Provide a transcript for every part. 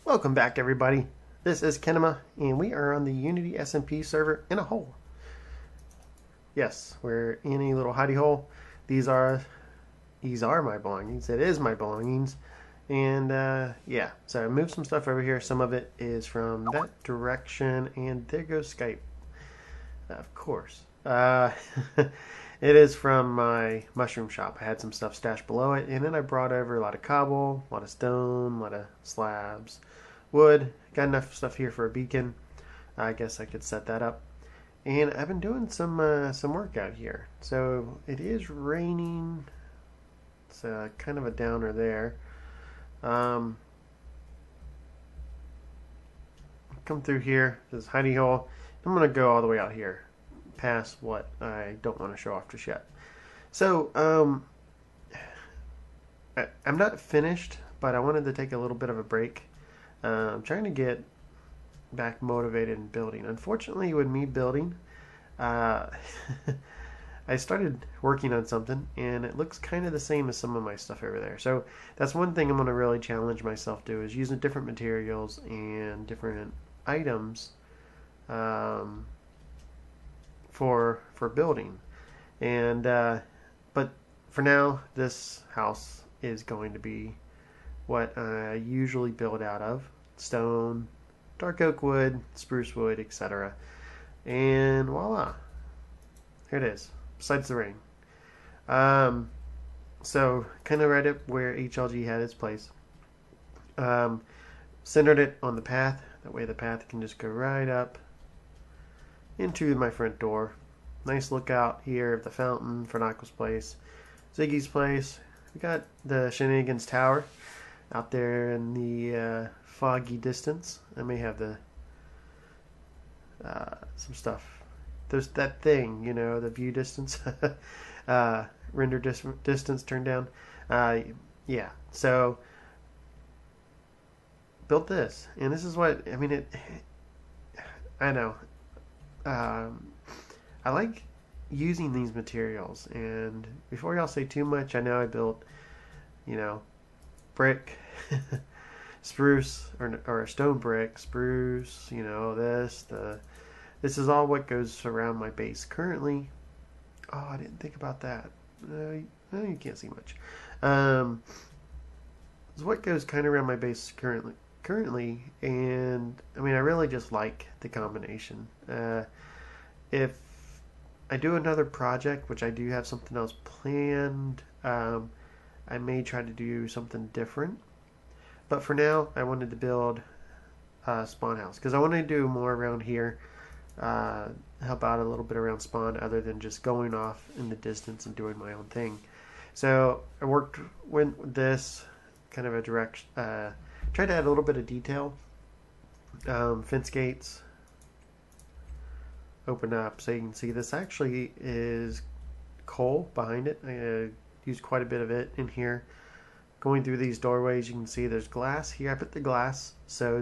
Welcome back, everybody. This is Kenema, and we are on the Unity SMP server in a hole. Yes, we're in a little hidey hole. These are my belongings. It is my belongings, and yeah. So I moved some stuff over here. Some of it is from that direction, and there goes Skype, of course. It is from my mushroom shop. I had some stuff stashed below it, and then I brought over a lot of cobble, a lot of stone, a lot of slabs, wood. Got enough stuff here for a beacon. I guess I could set that up. And I've been doing some work out here. So it is raining. It's kind of a downer there. Um, Come through here, this hidey hole. I'm gonna go all the way out here, past what I don't want to show off just yet. So I'm not finished, but I wanted to take a little bit of a break. I'm trying to get back motivated in building. Unfortunately, with me building, uh, I started working on something, and it looks kind of the same as some of my stuff over there. So that's one thing I'm going to really challenge myself to is using different materials and different items for building. And but for now, this house is going to be what I usually build out of: stone, dark oak wood, spruce wood, etc. And voila, here it is. Besides the rain. Um, so kind of right up where HLG had its place. Um, Centered it on the path. That way the path can just go right up into my front door. Nice lookout here of the fountain, Fernaco's place, Ziggy's place. We got the Shenanigans Tower out there in the foggy distance. I may have the some stuff. There's that thing, the view distance, render distance turned down. Yeah, so built this, and this is what I mean. I know. Um, I like using these materials, and before y'all say too much, I know I built, you know, brick, spruce, or stone brick, spruce. This is all what goes around my base currently. Oh, I didn't think about that. You can't see much. This is what goes kind of around my base currently, and I mean, I really just like the combination. If I do another project, which I do have something else planned, I may try to do something different. But for now, I wanted to build a spawn house because I want to do more around here. Help out a little bit around spawn other than just going off in the distance and doing my own thing. So I worked with this kind of a direction, tried to add a little bit of detail. Fence gates open up so you can see this actually is coal behind it. I used quite a bit of it in here. Going through these doorways, you can see there's glass here. I put the glass so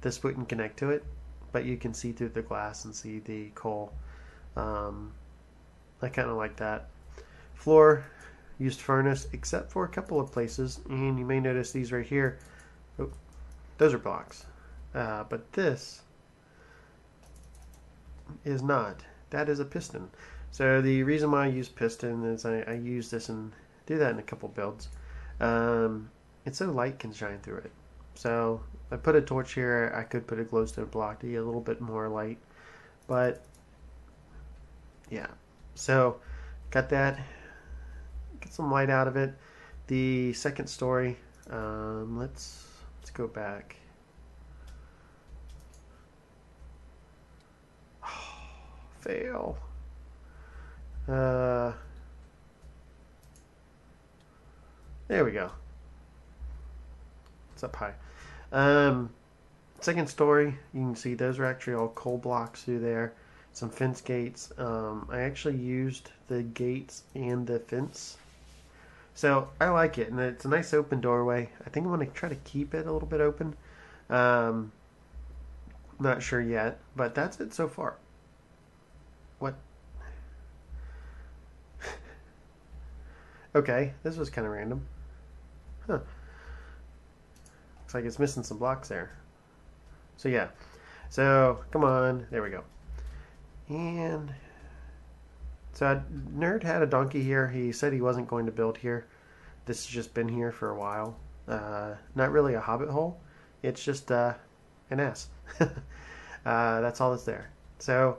this wouldn't connect to it, but you can see through the glass and see the coal. I kind of like that. Floor used furnace, except for a couple of places, and you may notice these right here. Oh, those are blocks, but this is not. That is a piston. So the reason why I use piston is I use this and do that in a couple builds. It's so light can shine through it. So I put a torch here. I could put a glowstone block to get a little bit more light, but yeah. So got that. Get some light out of it. The second story. Let's go back. Oh, fail. There we go. It's up high. Second story, you can see those are actually all coal blocks through there. Some fence gates. I actually used the gates and the fence. So I like it, and it's a nice open doorway. I think I'm going to try to keep it a little bit open. Not sure yet, but that's it so far. What? Okay, this was kind of random. Huh. Looks like it's missing some blocks there. So yeah. So come on, there we go. And so Nerd had a donkey here. He said he wasn't going to build here. This has just been here for a while. Not really a hobbit hole. It's just an S. That's all that's there. So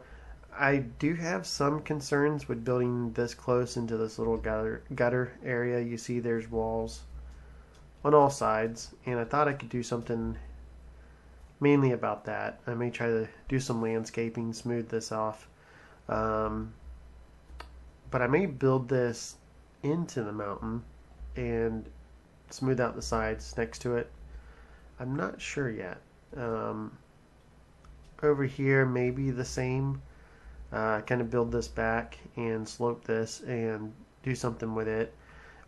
I do have some concerns with building this close into this little gutter area. You see there's walls on all sides, and I thought I could do something mainly about that. I may try to do some landscaping, smooth this off. But I may build this into the mountain and smooth out the sides next to it. I'm not sure yet. Over here, maybe the same. Kind of build this back and slope this and do something with it.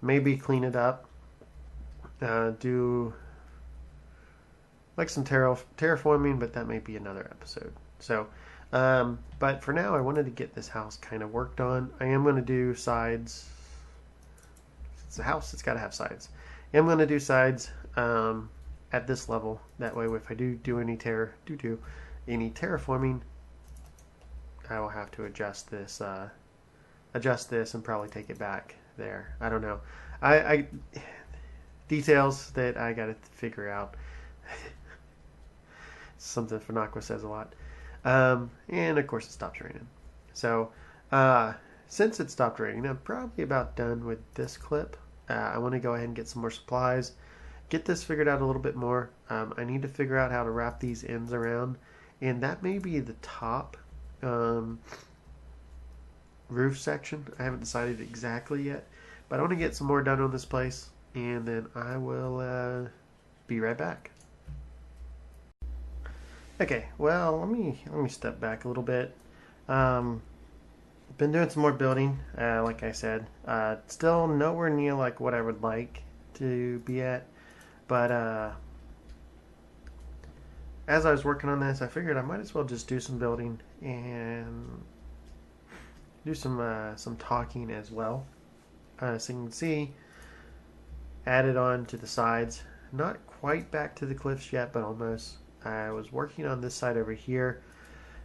Maybe clean it up. Do like some terraforming, but that may be another episode. So, but for now, I wanted to get this house kind of worked on. I am going to do sides. It's a house, it's got to have sides. I'm going to do sides at this level. That way, if I do any terraforming, I will have to adjust this and probably take it back there. I don't know. I details that I got to figure out. Something Fanaqua says a lot. And of course it stops raining. So since it stopped raining, I'm probably about done with this clip. I want to go ahead and get some more supplies, get this figured out a little bit more. I need to figure out how to wrap these ends around, and that may be the top roof section. I haven't decided exactly yet, but I want to get some more done on this place, and then I will be right back. Okay, well, let me step back a little bit. Been doing some more building, like I said. Still nowhere near like what I would like to be at, but as I was working on this, I figured I might as well just do some building and do some talking as well. So you can see, added on to the sides. Not quite back to the cliffs yet, but almost. I was working on this side over here,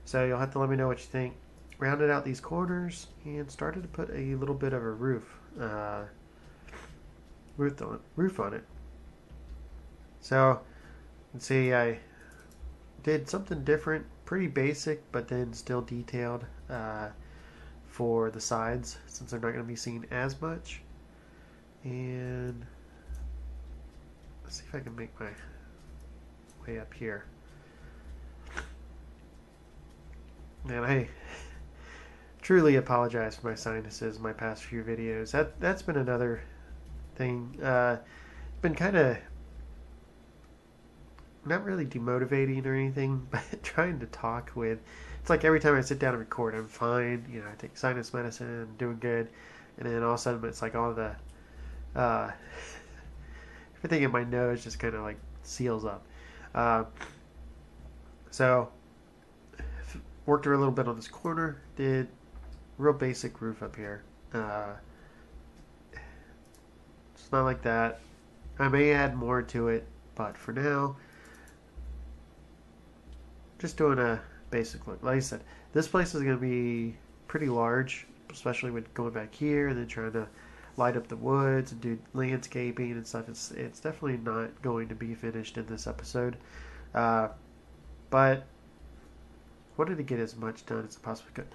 so you'll have to let me know what you think. Rounded out these corners and started to put a little bit of a roof on it. So you can see I did something different, pretty basic, but then still detailed for the sides, since they're not going to be seen as much. And let's see if I can make my way up here. And I truly apologize for my sinuses in my past few videos. That's been another thing. Been kind of not really demotivating or anything, but trying to talk with. It's like every time I sit down and record, I'm fine. You know, I take sinus medicine, I'm doing good, and then all of a sudden it's like all the everything in my nose just kind of like seals up. So worked a little bit on this corner, did real basic roof up here. It's not like that. I may add more to it, but for now, just doing a basic look. Like I said, this place is going to be pretty large, especially with going back here and then trying to light up the woods and do landscaping and stuff. It's definitely not going to be finished in this episode, but wanted to get as much done as I possibly could.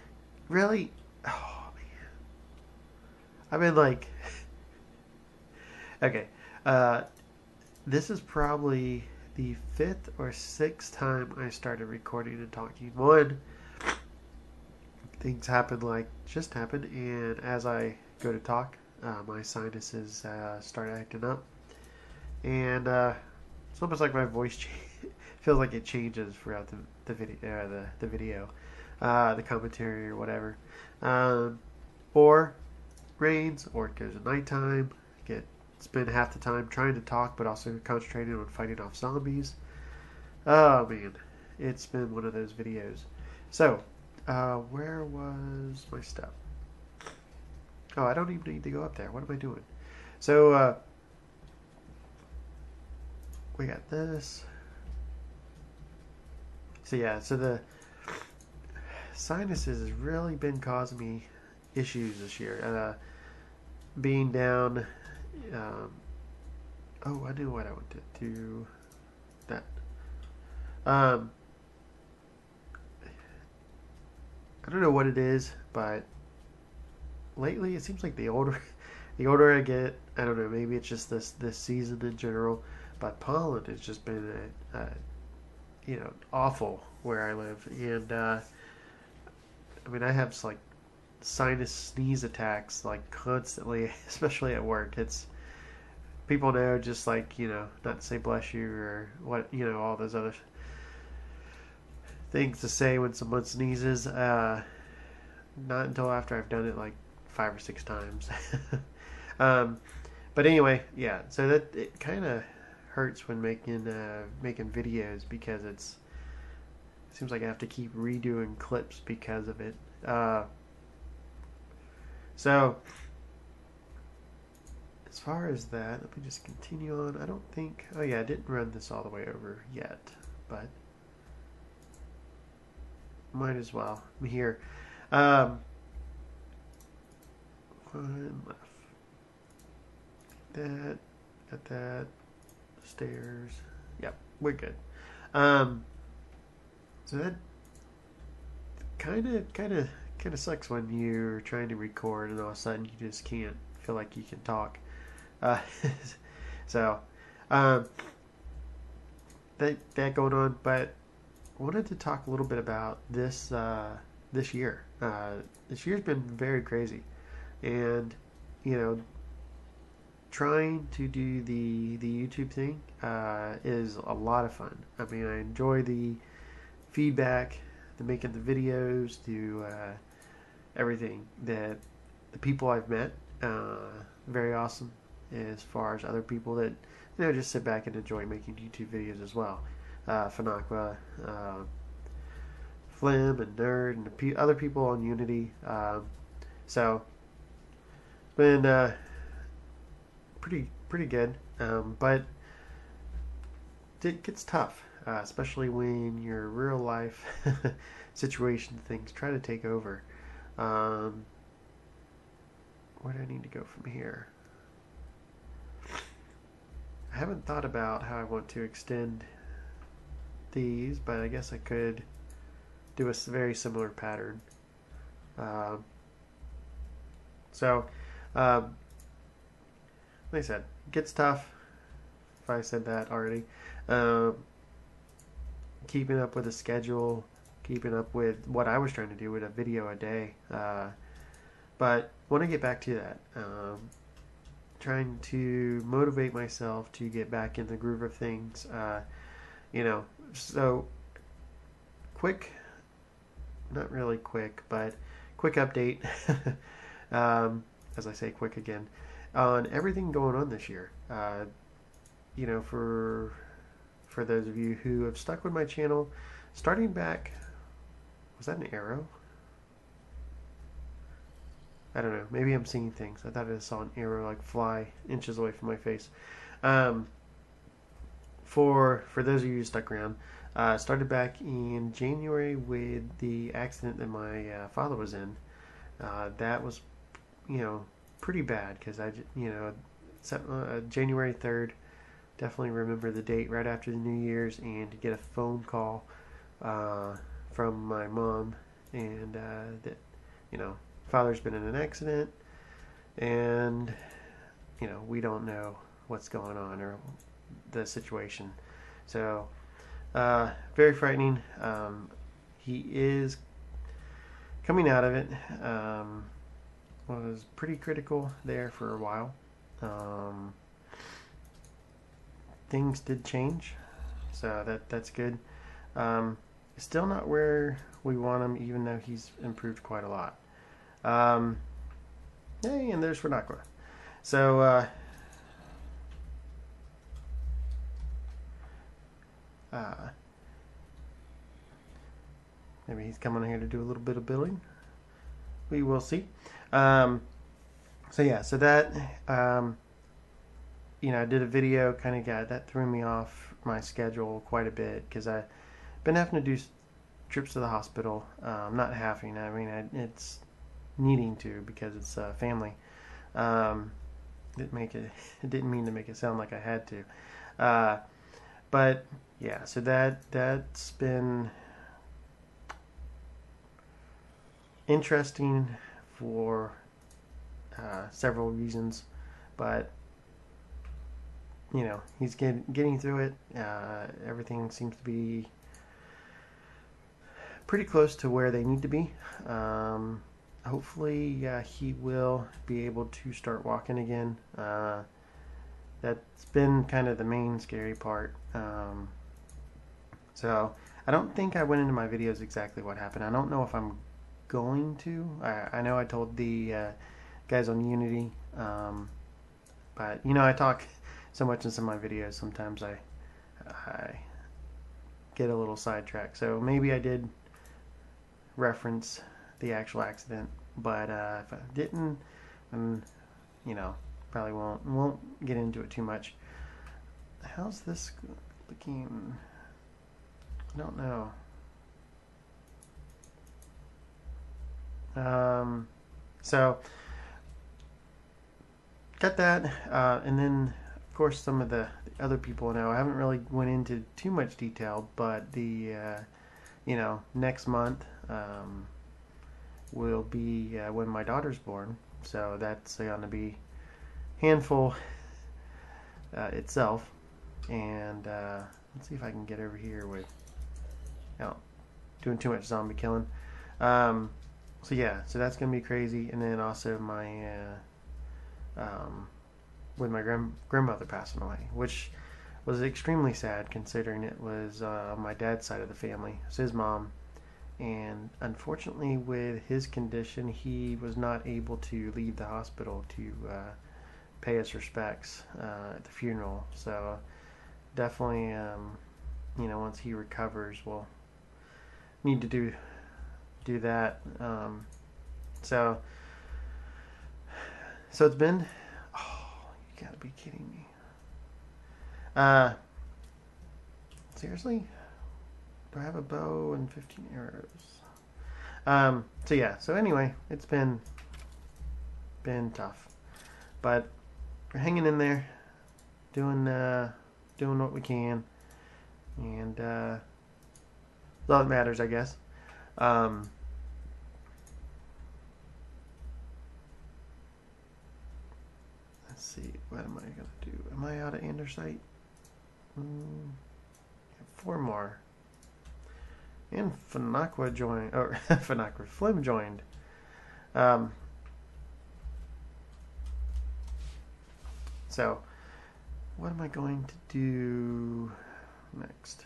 Really? Oh man, I've been like, okay, this is probably the 5th or 6th time I started recording and talking. One, things happen like just happened, and as I go to talk, my sinuses start acting up, and it's almost like my voice feels like it changes throughout the video, the commentary or whatever, or rains, or it goes at nighttime. Spend half the time trying to talk, but also concentrating on fighting off zombies. Oh man, it's been one of those videos. So, where was my stuff? Oh, I don't even need to go up there. What am I doing? So, we got this. So yeah, so the sinuses has really been causing me issues this year. Being down. Oh, I knew what I wanted to do. That. I don't know what it is, but lately it seems like the older I get, I don't know. Maybe it's just this season in general, but pollen has just been awful where I live, and I mean I have like sinus sneeze attacks like constantly, especially at work. It's people know just like not to say bless you or what all those other things to say when someone sneezes. Not until after I've done it like 5 or 6 times. But anyway, yeah. So that it kind of hurts when making videos because it seems like I have to keep redoing clips because of it. So as far as that, let me just continue on. I don't think. Oh yeah, I didn't run this all the way over yet, but might as well. I'm here. One left. That. Got that. Stairs. Yep, we're good. So that kind of sucks when you're trying to record and all of a sudden you just can't feel like you can talk. Uh, so that going on, but I wanted to talk a little bit about this year. This year's been very crazy, and trying to do the YouTube thing is a lot of fun. I mean, I enjoy the feedback, the making the videos, the everything that the people I've met. Very awesome as far as other people that just sit back and enjoy making YouTube videos as well. Fanaqua, Flim, and Nerd, and the other people on Unity. So it's been pretty good, but it gets tough, especially when your real life situation things try to take over. Where do I need to go from here? I haven't thought about how I want to extend these, but I guess I could do a very similar pattern. So, like I said, it gets tough. If I said that already, keeping up with a schedule, keeping up with what I was trying to do with a video a day. But want to get back to that. Trying to motivate myself to get back in the groove of things. So quick, not really quick, but quick update. As I say, quick again on everything going on this year. For those of you who have stuck with my channel, starting back, was that an arrow? I don't know. Maybe I'm seeing things. I thought I saw an arrow like fly inches away from my face. For those of you who stuck around, started back in January with the accident that my father was in. That was, pretty bad because January 3rd. Definitely remember the date right after the New Year's, and to get a phone call from my mom, and that father's been in an accident, and we don't know what's going on or the situation. So very frightening. He is coming out of it. Was pretty critical there for a while. Things did change, so that's good. Still not where we want him, even though he's improved quite a lot. Hey, and there's Fanaqua. So maybe he's coming here to do a little bit of building. We will see. So yeah, so that I did a video, kind of got that threw me off my schedule quite a bit because I've been having to do trips to the hospital. Not having, I mean, it's needing to because it's family. Um, it didn't mean to make it sound like I had to. But yeah, so that's been interesting for several reasons, but he's getting through it. Everything seems to be pretty close to where they need to be. Hopefully, he will be able to start walking again. That's been kind of the main scary part. So I don't think I went into my videos exactly what happened. I don't know if I'm going to. I know I told the guys on Unity, but I talk so much in some of my videos. Sometimes I get a little sidetracked. So maybe I did reference the actual accident, but if I didn't, then probably won't get into it too much. How's this looking? I don't know. So got that, and then of course some of the other people know. I haven't really went into too much detail, but the next month will be when my daughter's born, so that's going to be handful itself. And let's see if I can get over here with doing too much zombie killing. So yeah, so that's gonna be crazy. And then also my with my grandmother passing away, which was extremely sad considering it was my dad's side of the family. It's his mom, and unfortunately with his condition he was not able to leave the hospital to pay his respects at the funeral. So definitely once he recovers we'll need to do that. So it's been, oh, you gotta be kidding me. Seriously? Do I have a bow and 15 arrows? So yeah, so anyway, it's been tough. But we're hanging in there, doing what we can, and that's all that matters, I guess. Let's see, what am I gonna do? Am I out of andesite? 4 more. And Finaqua joined, or Finaqua Flim joined. So, what am I going to do next?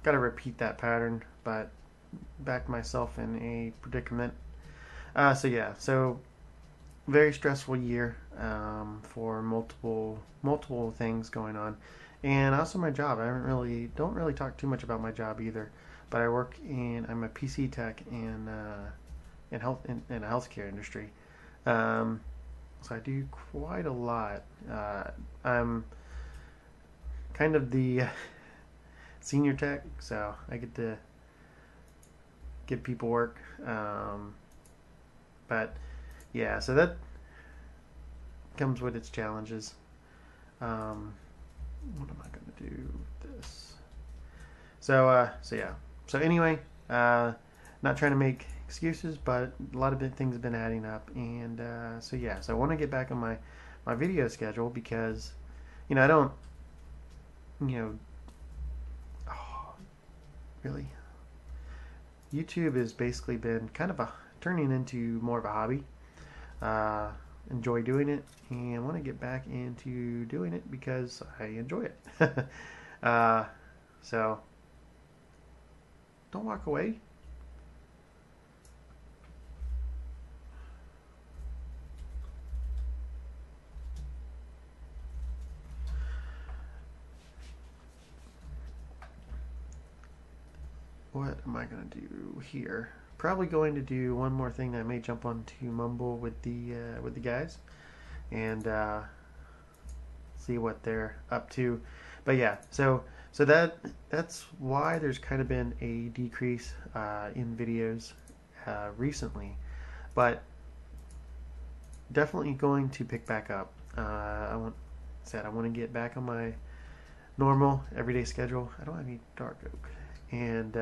Gotta repeat that pattern, but back myself in a predicament. So yeah, so very stressful year for multiple things going on, and also my job. I don't really talk too much about my job either, but I'm a PC tech in a healthcare industry. So I do quite a lot. I'm kind of the senior tech, so I get to give people work. But yeah, so that comes with its challenges. What am I going to do with this? So yeah. So anyway, not trying to make excuses, but a lot of things have been adding up, and so yeah. So I want to get back on my video schedule because I don't really. YouTube has basically been kind of turning into more of a hobby. Enjoy doing it and want to get back into doing it because I enjoy it. So don't walk away. What am I going to do here? probably going to do one more thing that I may jump on to Mumble with the guys and see what they're up to. But yeah, so that's why there's kind of been a decrease in videos recently, but definitely going to pick back up. I want to get back on my normal everyday schedule. I don't have any dark oak, and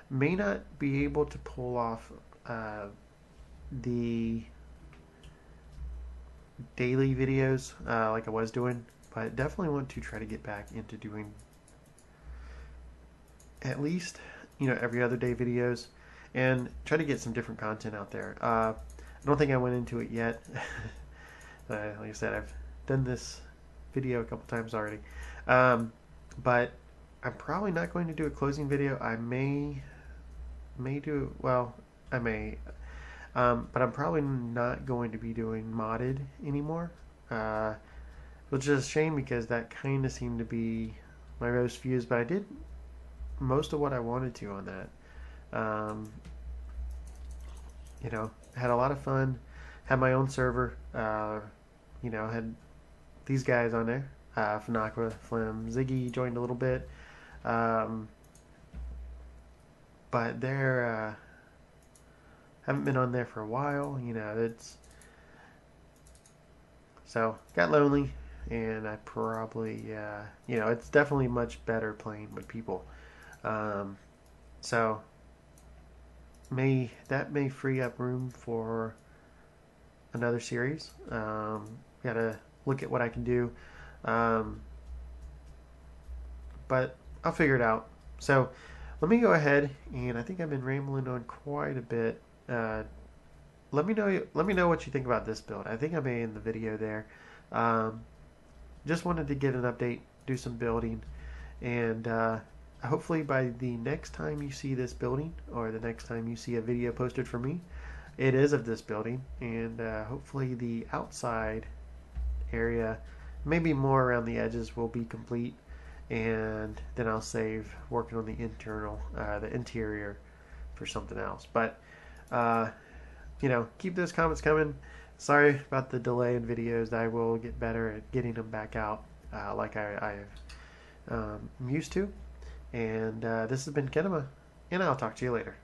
may not be able to pull off the daily videos like I was doing, but definitely want to try to get back into doing at least every other day videos and try to get some different content out there. I don't think I went into it yet. Like I said, I've done this video a couple times already, but I'm probably not going to do a closing video. I may do, well, I may, but I'm probably not going to be doing modded anymore, which is a shame because that kind of seemed to be my most views, but I did most of what I wanted to on that. Had a lot of fun, had my own server, had these guys on there, Fanakwa, Flim, Ziggy joined a little bit, but they're haven't been on there for a while. So got lonely, and I probably it's definitely much better playing with people. So may free up room for another series. Gotta look at what I can do, but I'll figure it out. So let me go ahead, and I think I've been rambling on quite a bit. Let me know what you think about this build. I think I may end the video there. Just wanted to get an update, do some building, and hopefully by the next time you see this building, or the next time you see a video posted from me, it is of this building, and hopefully the outside area, maybe more around the edges, will be complete, and then I'll save working on the interior for something else. But keep those comments coming. Sorry about the delay in videos. I will get better at getting them back out like I'm used to. And this has been Kenema, and I'll talk to you later.